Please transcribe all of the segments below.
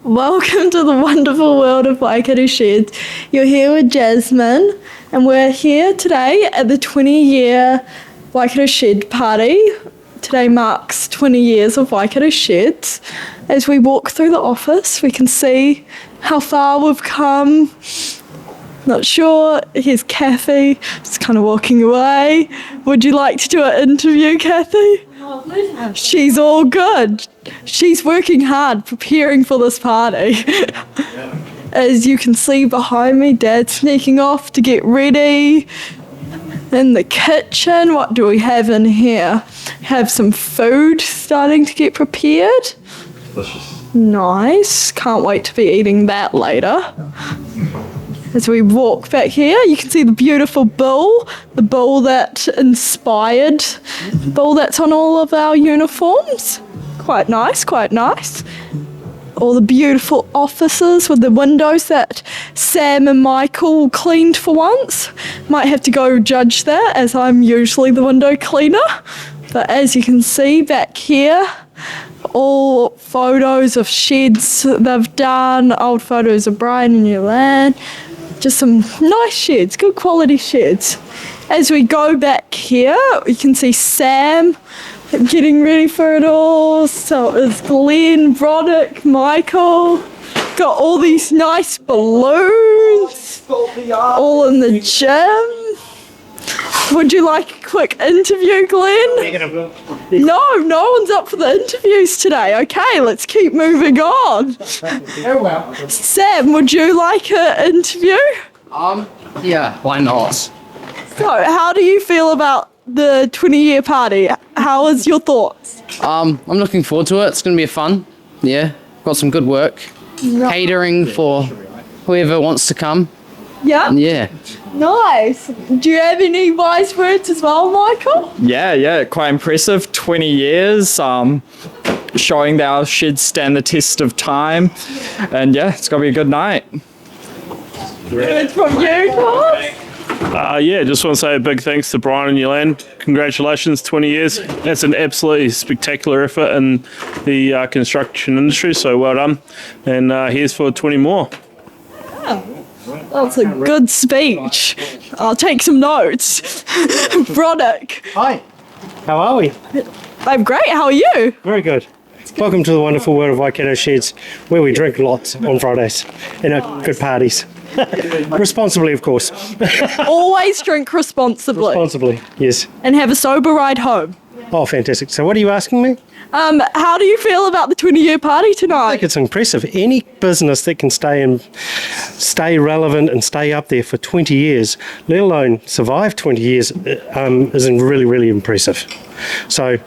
Welcome to the wonderful world of Waikato Sheds. You're here with Jasmine, and we're here today at the 20-year Waikato Shed party. Today marks 20 years of Waikato Sheds. As we walk through the office, we can see how far we've come. Not sure. Here's Kathy, just kind of walking away. Would you like to do an interview, Kathy? She's all good. She's working hard preparing for this party. As you can see behind me, Dad's sneaking off to get ready. In the kitchen, what do we have in here? Have some food starting to get prepared. Delicious. Nice. Can't wait to be eating that later. As we walk back here, you can see the beautiful bull, the bull that inspired, the bull that's on all of our uniforms. Quite nice, quite nice. All the beautiful offices with the windows that Sam and Michael cleaned for once. Might have to go judge that, as I'm usually the window cleaner. But as you can see back here, all photos of sheds they've done, old photos of Brian and Yolande. Just some nice sheds, good quality sheds. As we go back here, you can see Sam getting ready for it all. So is Glenn, Broderick, Michael. Got all these nice balloons, all in the gym. Would you like a quick interview, Glenn? No one's up for the interviews today. Okay, let's keep moving on. Sam, would you like an interview? Yeah, why not? So, how do you feel about the 20-year party? How is your thoughts? I'm looking forward to it. It's going to be fun. Yeah, got some good work. Catering for whoever wants to come. Yeah? Yeah. Nice. Do you have any wise words as well, Michael? Yeah, quite impressive. 20 years, showing that our sheds stand the test of time. And yeah, it's going to be a good night. Good from you, Todd? Just want to say a big thanks to Brian and Yolande. Congratulations, 20 years. That's an absolutely spectacular effort in the construction industry, so well done. And here's for 20 more. That's a good speech. I'll take some notes. Broderick. Hi, how are we? I'm great, how are you? Very good. Welcome to the wonderful world of Waikato Sheds, where we drink lots on Fridays and at good parties. Responsibly, of course. Always drink responsibly. Responsibly, yes. And have a sober ride home. Oh, fantastic. So what are you asking me? How do you feel about the 20-year party I tonight? think it's impressive. Any business that can stay relevant and stay up there for 20 years, let alone survive 20 years, is really, really impressive. So,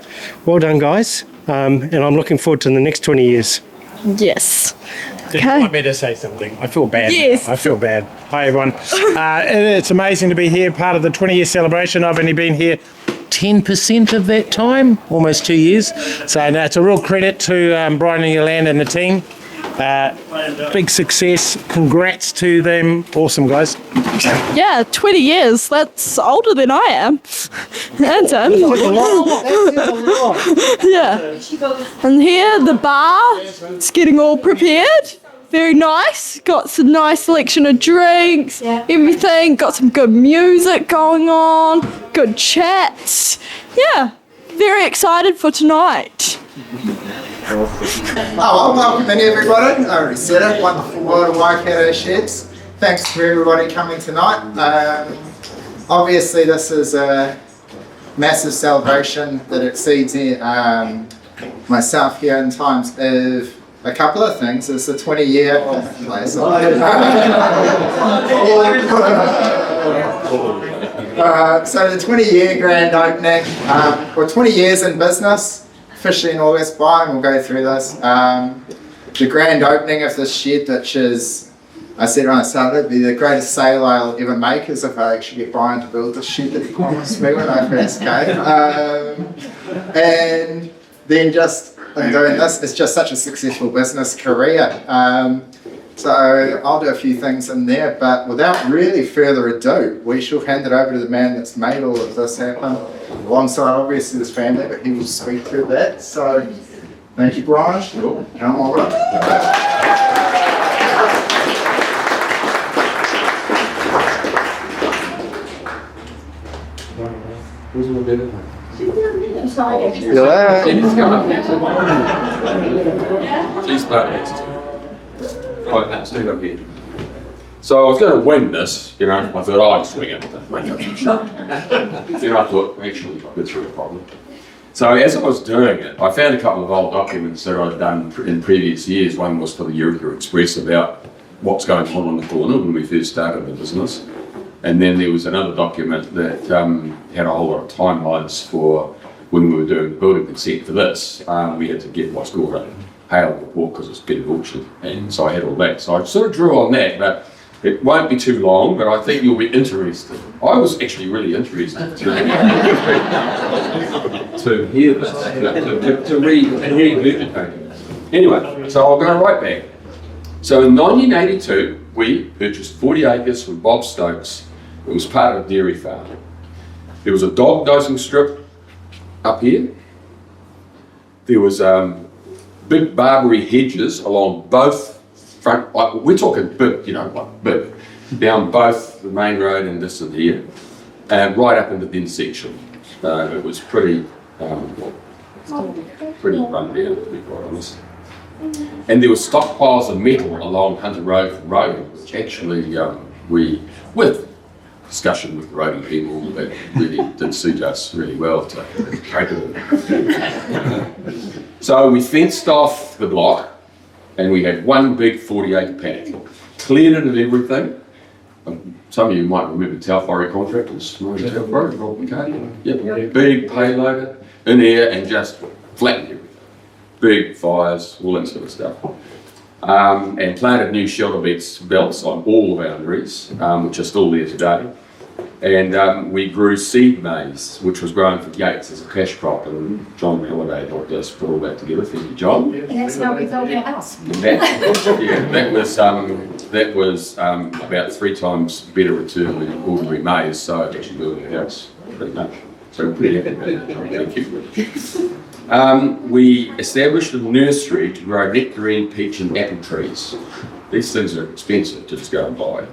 well done, guys. And I'm looking forward to the next 20 years. Yes. Did you want me to say something? I feel bad. Yes. I feel bad. Hi, everyone. It's amazing to be here, part of the 20-year celebration. I've only been here 10% of that time, almost 2 years. So no, it's a real credit to Brian and Yolande and the team. Big success. Congrats to them. Awesome, guys. Yeah, 20 years. That's older than I am. That's it. Yeah. And here, the bar, it's getting all prepared. Very nice. Got some nice selection of drinks, everything. Got some good music going on, good chats. Yeah, very excited for tonight. Welcome in everybody. I already said it. Wonderful world of Waikato Sheds. Thanks for everybody coming tonight. Obviously, this is a massive celebration that exceeds myself here in times of a couple of things. It's the 20-year. So the 20-year grand opening, or 20 years in business, officially in August. Brian will go through this. The grand opening of this shed, which is, I said when I started, it'd be the greatest sale I'll ever make, is if I actually get Brian to build the shed that he promised me when I first came. And then just in doing this, it's just such a successful business career. So I'll do a few things in there, but without really further ado, we shall hand it over to the man that's made all of this happen, alongside obviously his family, but he will speak through that. So thank you, Brian. Come on. She's right next to me. Right, now stand up here. So I was going to win this, you know, I thought I'd swing it. Then I thought, actually, I've been through a problem. So as I was doing it, I found a couple of old documents that I'd done in previous years. One was for the Eureka Express about what's going on the corner when we first started the business. And then there was another document that had a whole lot of timelines for when we were doing the building consent for this. We had to get what's called a hail report because it's getting auctioned. And so I had all that. So I sort of drew on that, but it won't be too long, but I think you'll be interested. I was actually really interested to hear this, to regurgitate it. Anyway, so I'll go right back. So in 1982, we purchased 40 acres from Bob Stokes. It was part of a dairy farm. There was a dog dosing strip up here. There was big barberry hedges along both front, we're talking big, you know, like big, down both the main road and this and here, and right up into the intersection. It was pretty run down, to be quite honest. And there were stockpiles of metal along Hunter Road from roading, which actually we, with discussion with the roading people, that really did suit us really well to cope with it. So we fenced off the block, and we had one big 40-acre paddock. Cleared it of everything. Some of you might remember Taufari contractors. Yep. Big payloader in there and just flattened everything. Big fires, all that sort of stuff. And planted new shelter belts on all the boundaries, which are still there today. And we grew seed maize, which was grown for Yates as a cash crop, and John Halliday helped us put all that together. Thank you, John. And that's how we built our house. That was about 3 times better return than ordinary maize, so it actually built our house pretty much. So we're pretty happy about that. Thank you. We established a nursery to grow nectarine, peach and apple trees. These things are expensive to just go and buy.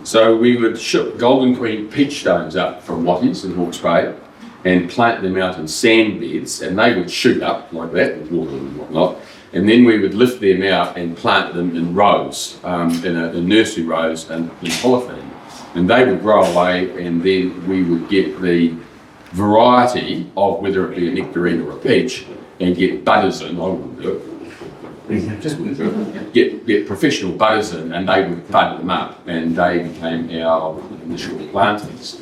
So we would ship Golden Queen peach stones up from Watties in Hawke's Bay and plant them out in sand beds, and they would shoot up like that with water and whatnot. And then we would lift them out and plant them in rows, in nursery rows and in polythene. And they would grow away, and then we would get the variety of whether it be a nectarine or a peach and get budders in. I wouldn't do it. Get professional budders in, and they would bud them up, and they became our initial plantings.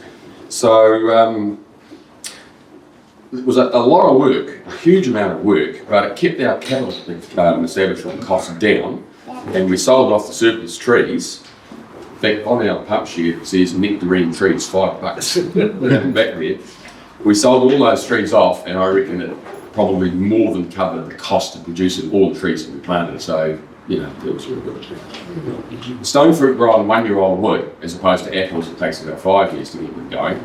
So it was a lot of work, a huge amount of work, but it kept our cattle establishment costs down, and we sold off the surplus trees. In fact, on our pump shed it says nectarine trees $5 back there. We sold all those trees off, and I reckon it probably more than covered the cost of producing all the trees that we planted. So, you know, it was really good. Stone fruit grow on 1-year-old wood, as opposed to apples, it takes about 5 years to get them going.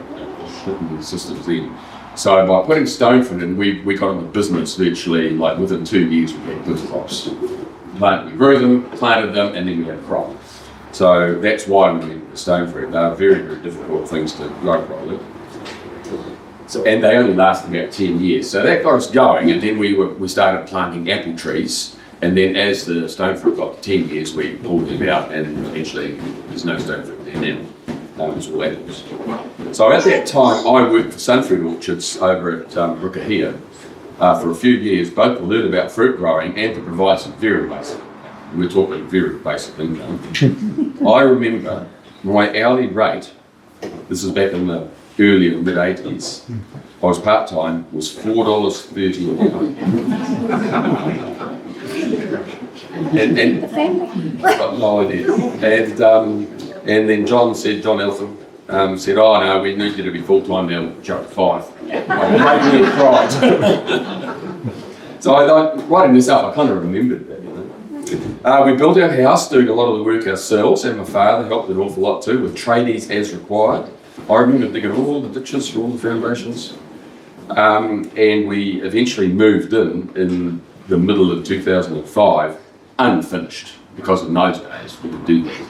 The systems then. So by putting stone fruit in, we got into business virtually, like within 2 years we had good crops. We grew them, planted them, and then we had a crop. So that's why we went with stone fruit. They are very, very difficult things to grow properly. And they only lasted about 10 years. So that got us going, and then we started planting apple trees, and then as the stone fruit got to 10 years, we pulled them out, and eventually there's no stone fruit there now. It was all apples. So at that time, I worked for Sunfruit Orchards over at Rukahia for a few years, both to learn about fruit growing and to provide some very basic, we're talking very basic income. I remember my hourly rate, this is back in the early and mid-80s, I was part-time, was $4.30 an hour. And The family. got no idea. And then John Eltham said, oh no, we need you to be full-time now, jump 5. So I writing this up, I kind of remembered that, you know. We built our house, doing a lot of the work ourselves, and my father helped an awful lot too, with tradies as required. I remember digging all the ditches for all the foundations. And we eventually moved in the middle of 2005, unfinished, because in those days we could do that.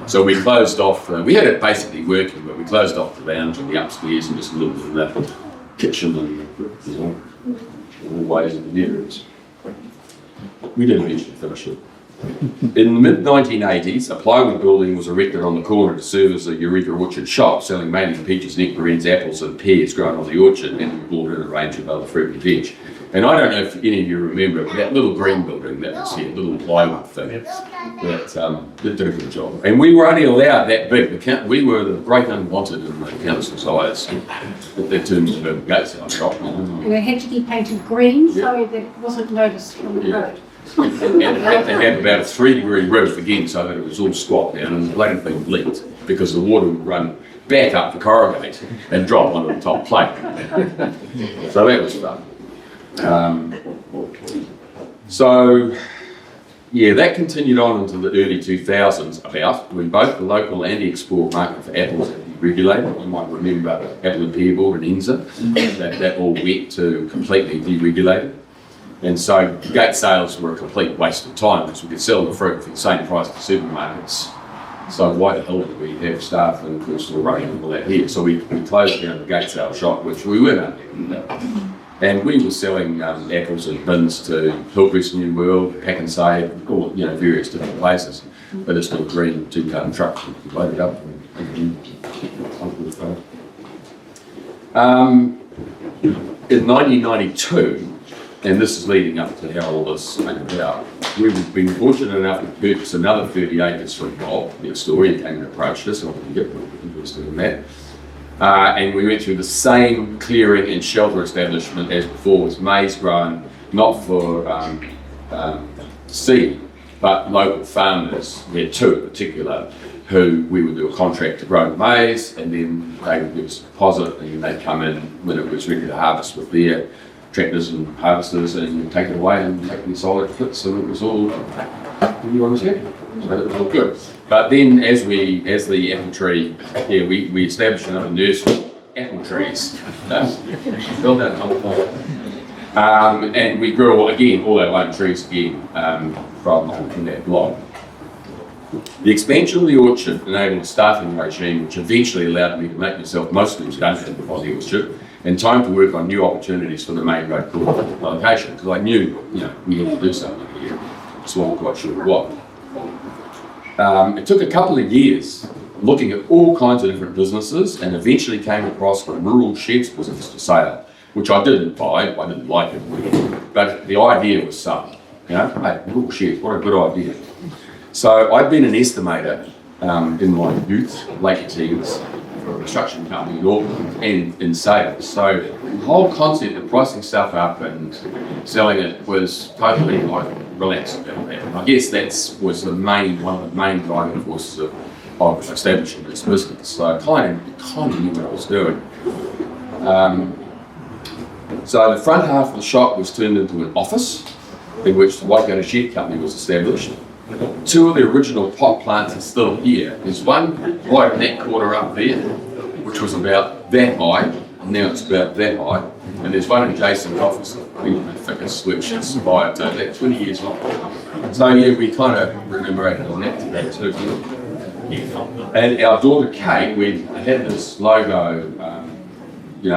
So we closed off, we had it basically working, but we cloused off the lounge and the upstairs and just lived in kitchen and all ways and areas. We didn't eventually finish it. In the mid-1980s, a plywood building was erected on the corner to serve as a Eureka Orchard shop, selling mainly peaches, nectarines, apples and pears grown on the orchard, and we brought in a range of other fruit and veg. And I don't know if any of you remember that little green building that was here, little plywood thing, that did a good job. And we were only allowed that big. We were the great unwanted in the council's eyes in terms of a gates in our shop. And it had to be painted green so that it wasn't noticed from the road. And it had to have about a 3-degree roof again, so that it was all squat down, and the blade had been leaked because the water would run back up the corrugate and drop onto the top plate. So that was fun. That continued on into the early 2000s when both the local and the export market for apples had been regulated. You might remember Apple and Pear Board and NZA, that all went to completely deregulated. And so gate sales were a complete waste of time because we could sell the fruit for the same price to supermarkets. So why the hell did we have staff and coastal running and all that here? So we closed down the gate sale shop, which we weren't under. And we were selling apples in bins to Hillcrest New World, Pack and Save, all various different places. But it's still green 2-ton trucks loaded up. In 1992. And this is leading up to how all this came about. We've been fortunate enough to purchase another 30 acres from Bob next door. He came and approached us, and we get interested in that. And we went through the same clearing and shelter establishment as before. It was maize grown, not for seed, but local farmers. We had 2 in particular who we would do a contract to grow maize, and then they would give us a deposit, and then they'd come in when it was ready to harvest with their tractors and harvesters and take it away and make them solid clips, and it was all everyone was happy. So it was all good. But then as the apple tree, we established another nursery, apple trees. Built that and we grew all our own trees again from that block. The expansion of the orchard enabled a staffing regime which eventually allowed me to make myself mostly redundant on the orchard, and time to work on new opportunities for the main road location, because I knew, we had to do something here. Just wasn't quite sure what. It took a couple of years looking at all kinds of different businesses, and eventually came across the rural sheds business for sale, which I didn't buy. I didn't like it, but the idea was something. Hey, rural sheds, what a good idea. So I'd been an estimator in my youth, late teens, for a construction company in Auckland and in sales. So the whole concept of pricing stuff up and selling it was totally relaxed about that. And I guess that was one of the main driving forces of establishing this business. So I kind of knew what I was doing. So the front half of the shop was turned into an office in which the Waikato Shed Company was established. 2 of the original pot plants are still here. There's one right in that corner up there, which was about that high, and now it's about that high. And there's one in Jason's office, the thickest which has survived that 20 years long. So we kind of remunerated on that today too. And our daughter Kate, we had this logo,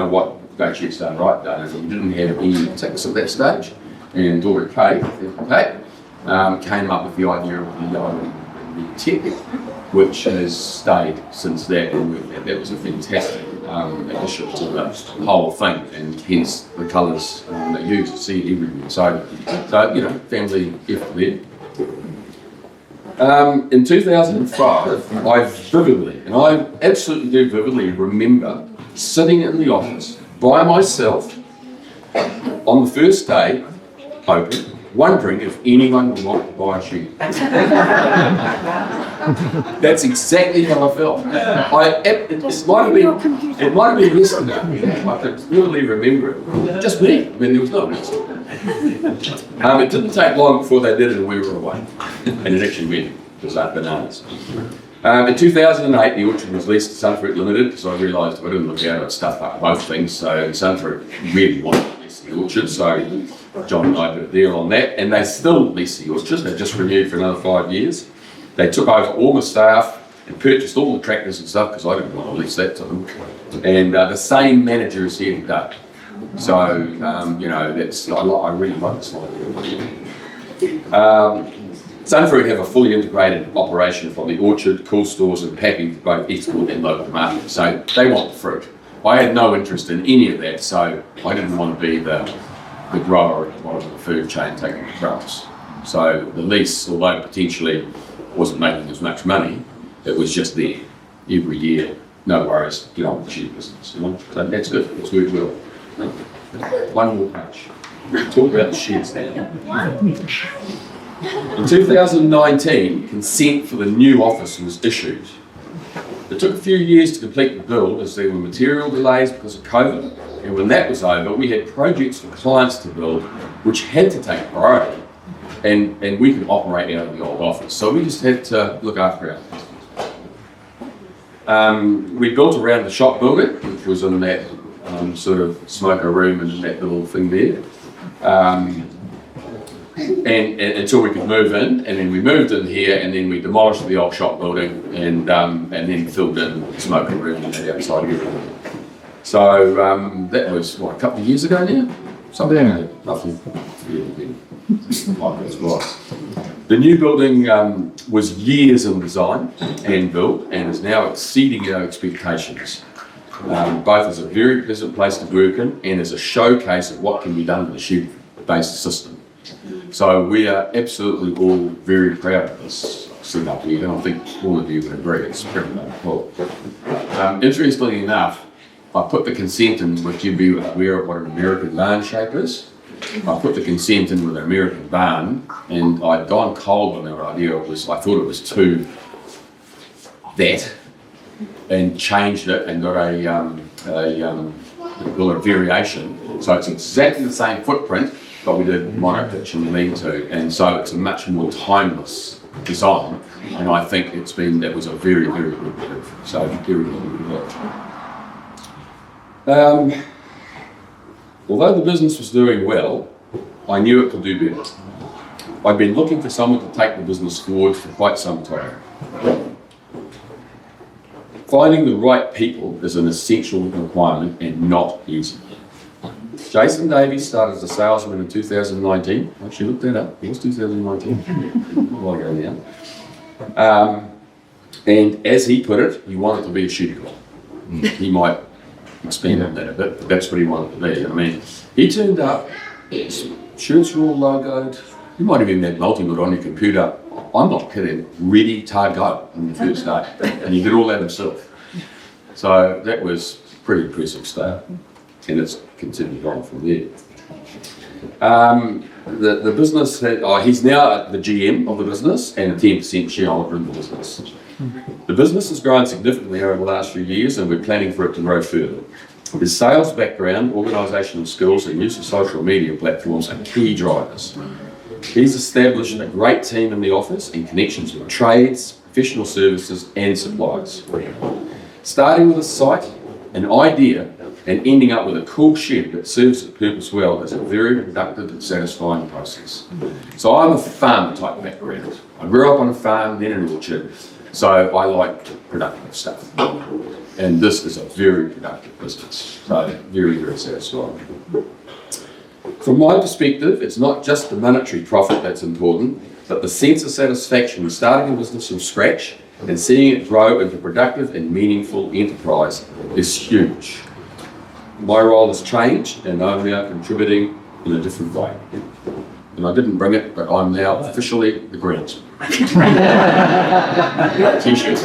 what Go Shed Stone Right done, and we didn't have any ticks at that stage. And daughter Kate, came up with the idea of the yellow and the tick, which has stayed since that, and that was a fantastic addition to the whole thing, and hence the colours they use to see it everywhere. So family effort there. In 2005, I absolutely do vividly remember sitting in the office by myself on the first day, open, wondering if anyone would want to buy a shed. That's exactly how I felt. It might have been yesterday. I could clearly remember it. Just me. There was no one else. It didn't take long before they did it and we were away. And it actually went. It was like bananas. In 2008, the orchard was leased to Sunfruit Limited, because I realised if I didn't look out, I'd stuff up both things. So Sunfruit really wanted to lease the orchard, so John and I did a deal on that, and they still lease the orchard. They've just renewed for another 5 years. They took over all the staff and purchased all the tractors and stuff, because I didn't want to lease that to them. And the same manager is here today. So, you know, I really like this idea. Sunfruit have a fully integrated operation from the orchard, cool stores and packing for both export and local markets. So they want the fruit. I had no interest in any of that, so I didn't want to be the grower at the bottom of the food chain taking the crumbs. So the lease, although potentially wasn't making as much money, it was just there every year. No worries, get on with the shed business. You know? So that's good. It's worked well. One more page. Talk about the sheds now. In 2019, consent for the new office was issued. It took a few years to complete the build as there were material delays because of COVID. And when that was over, we had projects for clients to build which had to take priority. And we could operate out of the old office. So we just had to look after our customers. We built around the shop building, which was in that sort of smoker room and that little thing there. And until we could move in, and then we moved in here, and then we demolished the old shop building and then filled in the smoker room and the outside area. So that was, what, a couple of years ago now? Something like that, roughly. The new building was years in design and built and is now exceeding our expectations. Both as a very pleasant place to work in and as a showcase of what can be done with a shed-based system. So we are absolutely all very proud of this setup here, and I think all of you would agree it's pretty cool. Interestingly enough, I put the consent in, which you'd be aware of what an American barn shape is. I put the consent in with an American barn, and I'd gone cold on their idea. I thought it was too that, and changed it and got a variation. So it's exactly the same footprint, but we did mono-pitch and lean-to, and so it's a much more timeless design. And I think that was a very, very good move. So very good. Although the business was doing well, I knew it could do better. I'd been looking for someone to take the business forward for quite some time. Finding the right people is an essential requirement and not easy. Jason Davies started as a salesman in 2019. I actually looked that up. It was 2019. A while ago now. And as he put it, he wanted to be a shed guy. He might expand on that a bit, but that's what he wanted to be. I mean, he turned up, shirts were all logoed. You might have even had multi-wood on your computer. I'm not kidding, ready to go on the first day. And he did all that himself. So that was a pretty impressive start. And it's continued on from there. The business, he's now the GM of the business and a 10% shareholder in the business. The business has grown significantly over the last few years and we're planning for it to grow further. His sales background, organisational skills and use of social media platforms are key drivers. He's established a great team in the office and connections with trades, professional services and suppliers. Starting with a site, an idea, and ending up with a cool shed that serves its purpose well is a very productive and satisfying process. So I'm a farmer type background. I grew up on a farm, then an orchard, so I like productive stuff. And this is a very productive business, so very, very satisfying. From my perspective, it's not just the monetary profit that's important, but the sense of satisfaction in starting a business from scratch and seeing it grow into productive and meaningful enterprise is huge. My role has changed and I'm now contributing in a different way. And I didn't bring it, but I'm now officially the groundsman. T-shirts.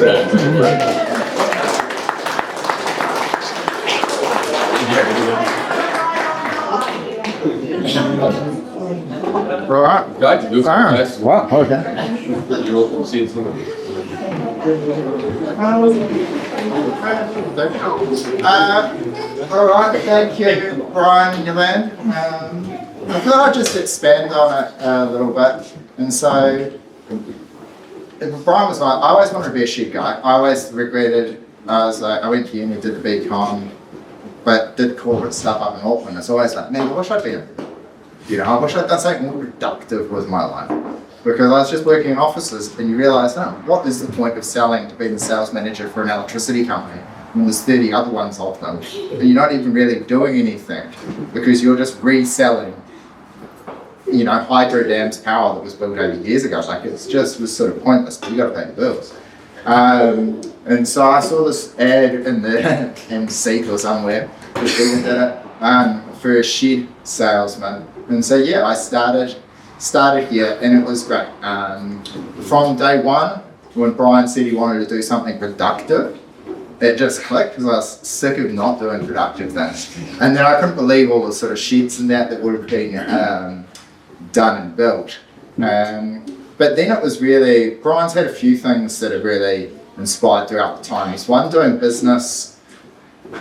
Right. Wow, okay. All right, thank you, Brian and Yolande. I thought I'd just expand on it a little bit. And so, Brian was like, I always wanted to be a shed guy. I always regretted, I went to uni, did the BCom, but did corporate stuff up in Auckland. It's always like, man, I wish I'd been, I wish I'd done something more productive with my life. Because I was just working in offices and you realise, what is the point of selling to be the sales manager for an electricity company? and there's 30 other ones of them. But you're not even really doing anything because you're just reselling, you know, hydro dams power that was built 80 years ago. Like it's just was sort of pointless, but you got to pay the bills. And so I saw this ad in the Seek or somewhere for a shed salesman. And so yeah, I started here, and it was great. From day one, when Brian said he wanted to do something productive, it just clicked because I was sick of not doing productive things. And then I couldn't believe all the sort of sheds and that would have been done and built. But then it was really, Brian's had a few things that have really inspired throughout the time. He's one, doing business,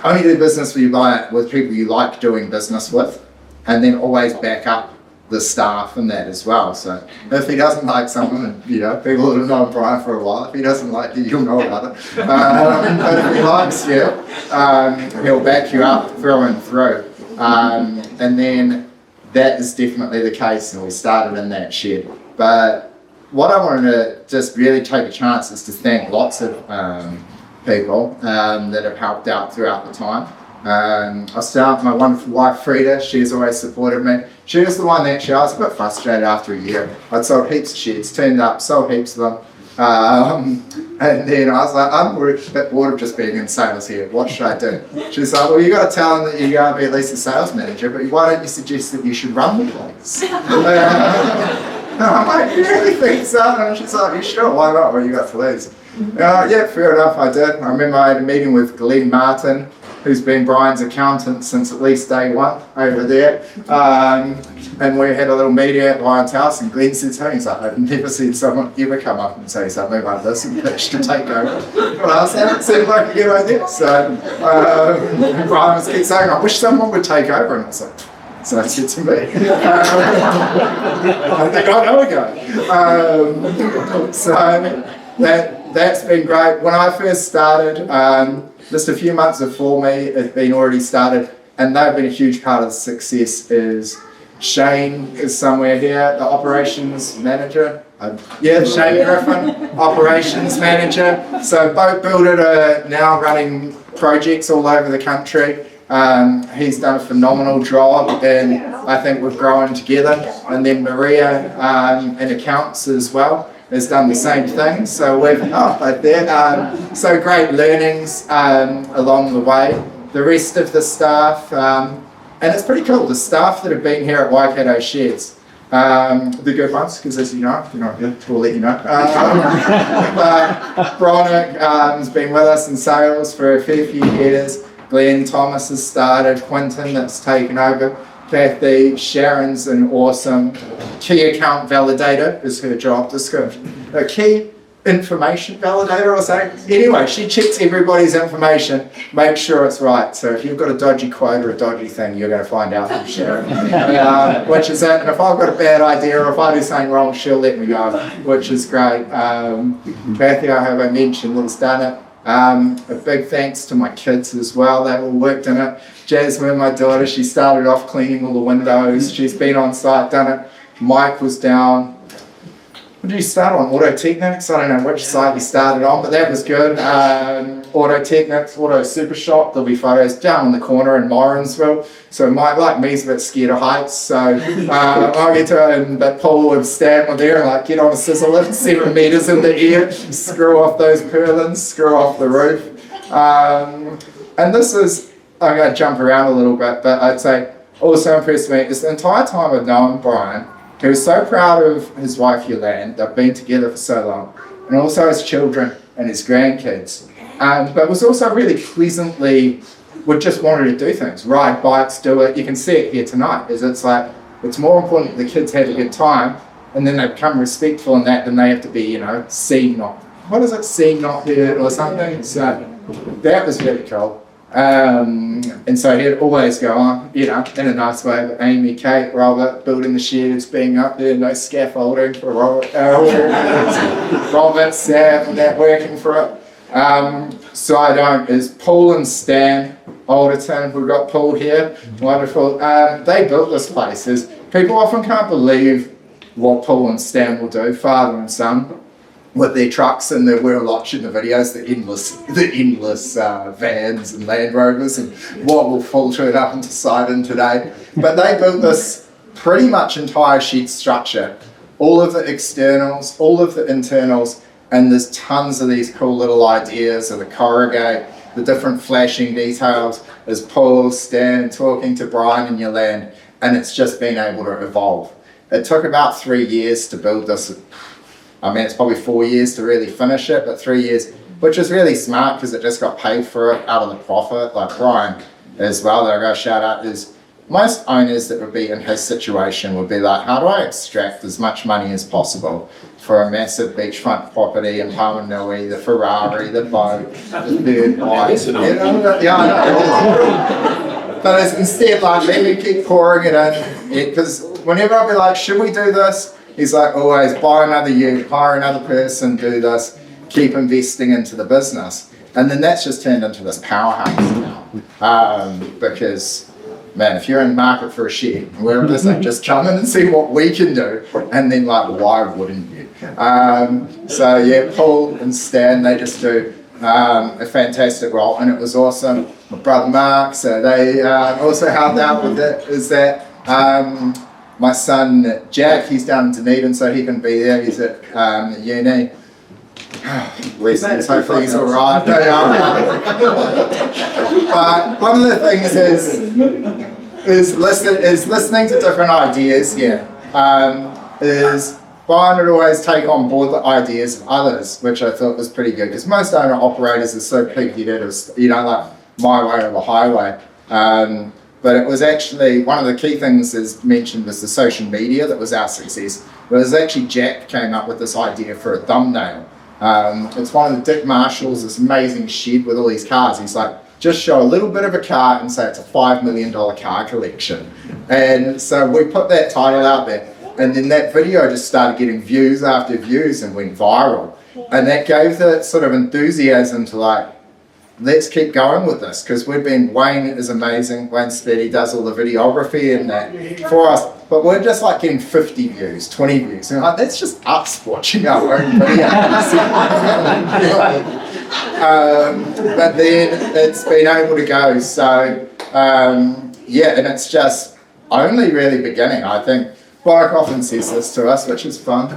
only do business with people you like doing business with, and then always back up the staff and that as well. So if he doesn't like someone, you know, people that have known Brian for a while, if he doesn't like you, you'll know about it. But if he likes you, he'll back you up through and through. And then that is definitely the case, and we started in that shed. But what I wanted to just really take a chance is to thank lots of people that have helped out throughout the time. I'll start with my wonderful wife Frida. She's always supported me. She was the one that I was a bit frustrated after a year. I'd sold heaps of sheds, turned up, sold heaps of them. And then I was like, I'm a bit bored of just being in sales here. What should I do? She's like, well, you got to tell them that you're going to be at least a sales manager, but why don't you suggest that you should run the place? I'm like, you really think so? And she's like, you sure? Why not? Well, you got to lose. Yeah, fair enough, I did. I remember I had a meeting with Glenn Martin, who's been Brian's accountant since at least day one over there. And we had a little meeting at Brian's house, and Glenn said something. He's like, I've never seen someone ever come up and say something like this and pitch to take over. Well, I said, it seemed like a good idea. So Brian was keep saying, I wish someone would take over. And I was like, so I said to me, I think I know a guy. So that's been great. When I first started, just a few months before me, it's been already started, and they've been a huge part of the success. Is Shane is somewhere here, the operations manager. Shane Griffin, operations manager. So boat builder are now running projects all over the country. He's done a phenomenal job, and I think we've grown together. And then Maria in accounts as well has done the same thing. So we've so great learnings along the way. The rest of the staff, and it's pretty cool. The staff that have been here at Waikato Sheds, the good ones, because as you know, if you're not good, we'll let you know. Bronick has been with us in sales for a fair few years. Glenn Thomas has started. Quinton that's taken over. Kathy, Sharon's an awesome key account validator is her job description. A key information validator or something. Anyway, she checks everybody's information, makes sure it's right. So if you've got a dodgy quote or a dodgy thing, you're going to find out from Sharon. Which is it. And if I've got a bad idea or if I do something wrong, she'll let me go, which is great. Kathy, I mentioned, has done it. A big thanks to my kids as well. They all worked in it. Jasmine, my daughter, she started off cleaning all the windows. She's been on site, done it. Mike was down. What did you start on? Auto Technics? I don't know which site he started on, but that was good. Auto Technics, Auto Super Shop. There'll be photos down in the corner in Morrinsville. So Mike, like me, is a bit scared of heights. So I'll get to it, but Paul would stand with there and like get on a scissor lift 7 meters in the air, screw off those purlins, screw off the roof. And this is, I'm going to jump around a little bit, but I'd say also impressed me is the entire time I've known Brian, he was so proud of his wife Yolande. They've been together for so long, and also his children and his grandkids. But was also really pleasantly would just wanted to do things, ride bikes, do it. You can see it here tonight. It's like it's more important that the kids have a good time, and then they become respectful in that than they have to be, seen not. What is it? Seen not heard or something. So that was really cool. And so he'd always go on, in a nice way. But Amy, Kate, Robert, building the sheds, being up there, no scaffolding for Robert, Sam, that working for it. Side on is Paul and Stan Alderton. We've got Paul here, wonderful. They built this place. People often can't believe what Paul and Stan will do, father and son. with their trucks, and we were watching the videos, the endless vans and Land Rovers, and what will fall turn up into Sidon today. But they built this pretty much entire shed structure, all of the externals, all of the internals, and there's tons of these cool little ideas of the corrugate, the different flashing details, as Paul, Stan, talking to Brian and Yolande, and it's just been able to evolve. It took about 3 years to build this. I mean, it's probably 4 years to really finish it, but 3 years, which is really smart because it just got paid for it out of the profit. Like Brian as well, that I go shout out, is most owners that would be in his situation would be like, how do I extract as much money as possible for a massive beachfront property in Pamanui, the Ferrari, the boat, the third bike, you know? Yeah, I know. But instead, like, let me keep pouring it in, because whenever I'll be like, should we do this? He's like, always buy another unit, hire another person, do this, keep investing into the business. And then that's just turned into this powerhouse now. Because, man, if you're in the market for a shed, wherever it is, just come in and see what we can do. And then, like, why wouldn't you? So, yeah, Paul and Stan, they just do a fantastic role. And it was awesome. My brother Mark, so they also helped out with it, is that my son Jack, he's down in Dunedin, so he can be there. He's at uni. Hopefully he's all right. But one of the things is listening to different ideas. Yeah, is Brian would always take on board the ideas of others, which I thought was pretty good, because most owner operators are so pig-headed, you know, like my way or the highway. But it was actually, one of the key things is mentioned was the social media that was our success. It was actually Jack came up with this idea for a thumbnail. It's one of the Dick Marshall's, this amazing shed with all these cars. He's like, just show a little bit of a car and say it's a $5 million car collection. And so we put that title out there. And then that video just started getting views after views and went viral. And that gave the sort of enthusiasm to like, let's keep going with this, because Wayne is amazing. Wayne Spetty does all the videography and that for us, but we're just like getting 50 views, 20 views, and like, that's just us watching our own videos. But then it's been able to go, so yeah, and it's just only really beginning. I think Warwick often says this to us, which is fun,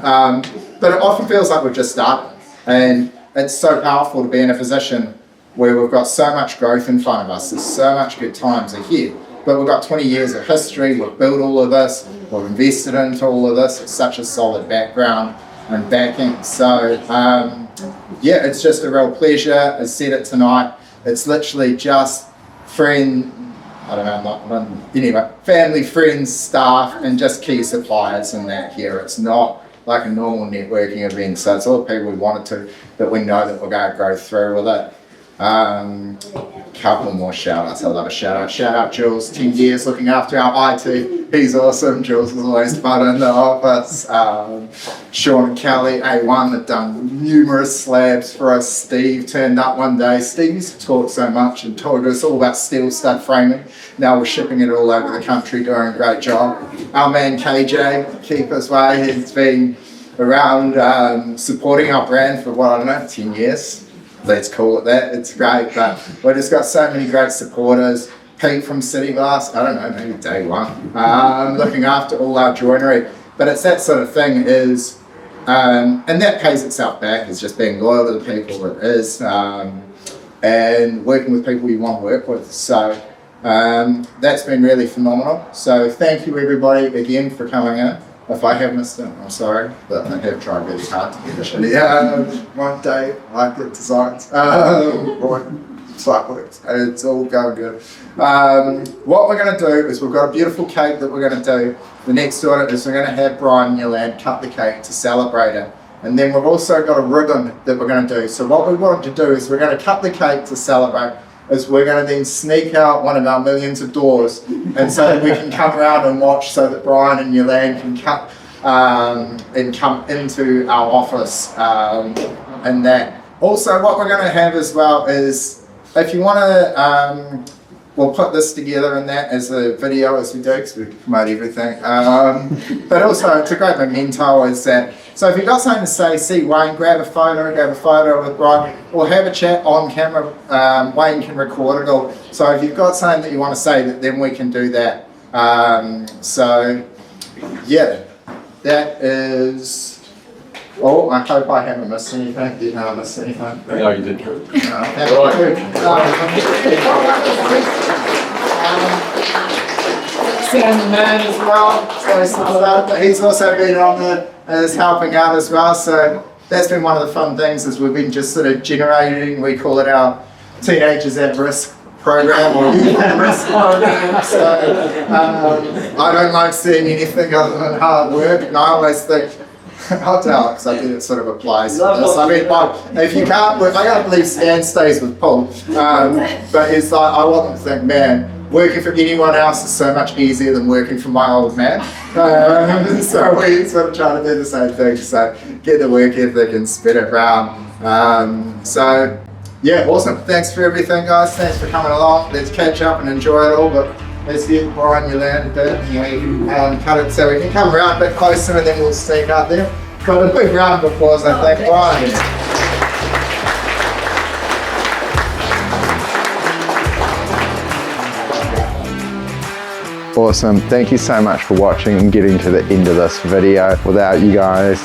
but it often feels like we've just started, and it's so powerful to be in a position where we've got so much growth in front of us, there's so much good times ahead, but we've got 20 years of history, we've built all of this, we've invested into all of this, it's such a solid background and backing, so yeah, it's just a real pleasure. I said it tonight, it's literally just family, friends, staff, and just key suppliers and that here. It's not like a normal networking event, so it's all the people we wanted to, that we know that we're going to go through with it. Couple more shout outs. I love a shout out. Shout out Jules, 10 years looking after our IT. He's awesome. Jules is always fun in the office. Sean and Kelly, A1, have done numerous slabs for us. Steve turned up one day. Steve used to talk so much and told us all about steel stud framing. Now we're shipping it all over the country, doing a great job. Our man KJ, Keeper's Way, he's been around supporting our brand for, 10 years. Let's call it that. It's great, but we've just got so many great supporters. Pete from City Glass, I don't know, maybe day one, looking after all our joinery. But it's that sort of thing is, and that pays itself back, is just being loyal to the people it is, and working with people you want to work with. So that's been really phenomenal. So thank you everybody again for coming in. If I have missed it, I'm sorry, but I have tried really hard to get it. Yeah, one day I get designs. Site works. It's all going good. What we're going to do is we've got a beautiful cake that we're going to do. The next order is we're going to have Brian and Yolande cut the cake to celebrate it. And then we've also got a ribbon that we're going to do. So what we want to do is we're going to cut the cake to celebrate, is we're going to then sneak out one of our millions of doors, and so that we can come around and watch, so that Brian and Yolande can cut and come into our office and that. Also, what we're going to have as well is, if you want to, we'll put this together and that as a video as we do, because we promote everything. But also, it's a great memento is that So if you've got something to say, see Wayne, grab a photo with Brian, or have a chat on camera. Wayne can record it all. So if you've got something that you want to say, then we can do that. So yeah, that is. Oh, I hope I haven't missed anything. Didn't I miss anything? No, you didn't. Sam the man as well. So he's also been on as helping out as well. So that's been one of the fun things is we've been just sort of generating. We call it our Teenagers at Risk program or youth at risk program. So I don't like seeing anything other than hard work, and I always think. I'll tell because I think it sort of applies to this. I mean, if you can't work, I can't believe Stan stays with Paul, but it's like I want them to think, man, working for anyone else is so much easier than working for my old man. So we sort of try to do the same thing. So get the work ethic and spread it around. So yeah, awesome. Thanks for everything, guys. Thanks for coming along. Let's catch up and enjoy it all. But let's get Brian, you land a bit, and cut it so we can come around a bit closer and then we'll sneak out there. Got a big round of applause, I think, Brian. Awesome. Thank you so much for watching and getting to the end of this video. Without you guys,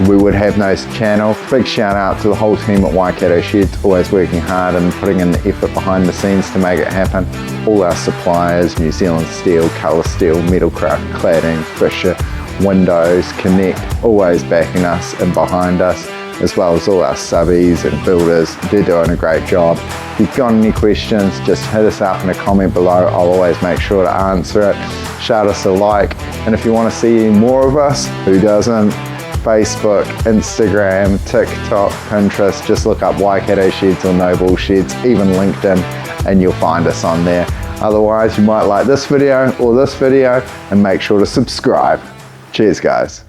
we would have no channel. Big shout out to the whole team at Waikato Shed, always working hard and putting in the effort behind the scenes to make it happen. All our suppliers, New Zealand Steel, Colour Steel, Metalcraft, Cladding, Fisher, Windows, Connect, always backing us and behind us, as well as all our subbies and builders. They're doing a great job. If you've got any questions, just hit us up in a comment below. I'll always make sure to answer it. Shout us a like, and if you want to see more of us, who doesn't? Facebook, Instagram, TikTok, Pinterest, just look up Waikato Sheds or No Bull Sheds, even LinkedIn, and you'll find us on there. Otherwise, you might like this video or this video, and make sure to subscribe. Cheers, guys.